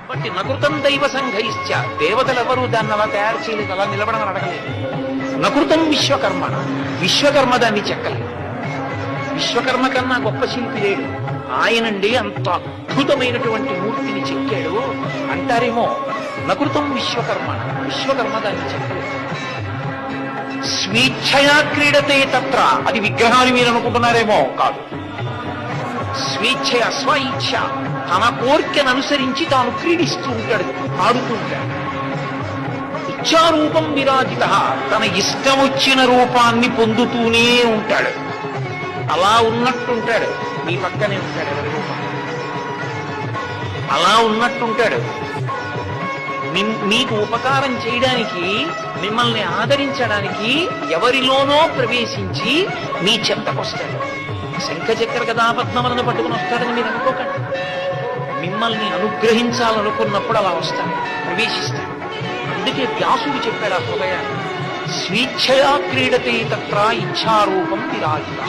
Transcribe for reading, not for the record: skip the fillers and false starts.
కాబట్టి నకృతం దైవ సంఘైశ్చ, దేవతలెవరూ దాన్ని అలా తయారు చేయలేదు, అలా నిలబడమని అడగలేదు. నకృతం విశ్వకర్మ, విశ్వకర్మ దాన్ని చెక్కలేదు. విశ్వకర్మ కన్నా గొప్ప శిల్పి లేడు. ఆయనండి అంత అద్భుతమైనటువంటి మూర్తిని చెక్కాడు అంటారేమో. నకృతం విశ్వకర్మ, విశ్వకర్మ దాన్ని చెక్కలేదు. స్వేచ్ఛయా క్రీడతే తత్ర, అది విగ్రహాలు మీరు అనుకుంటున్నారేమో, కాదు. స్వేచ్ఛయ స్వ ఇచ్ఛ, తన కోర్కెను అనుసరించి తాను క్రీడిస్తూ ఉంటాడు, ఆడుతూ ఉంటాడు. ఇచ్ఛారూపం విరాజిత, తన ఇష్టం వచ్చిన రూపాన్ని పొందుతూనే ఉంటాడు. అలా ఉన్నట్టుంటాడు, మీ పక్కనే ఉంటాడు ఎవరి రూపం, అలా ఉన్నట్టుంటాడు. మీకు ఉపకారం చేయడానికి, మిమ్మల్ని ఆదరించడానికి ఎవరిలోనో ప్రవేశించి మీ చెంతకొస్తాడు. శంఖచక్ర గదాపద్మలను పట్టుకుని వస్తాడని మీరు అనుకోకండి. మిమ్మల్ని అనుగ్రహించాలనుకున్నప్పుడు అలా వస్తాడు, ప్రవేశిస్తాడు. అందుకే వ్యాసుడు చెప్పాడు ఆ హృదయాన్ని, స్వేచ్ఛయా క్రీడతే తత్ర ఇచ్ఛారూపం విరాజిత.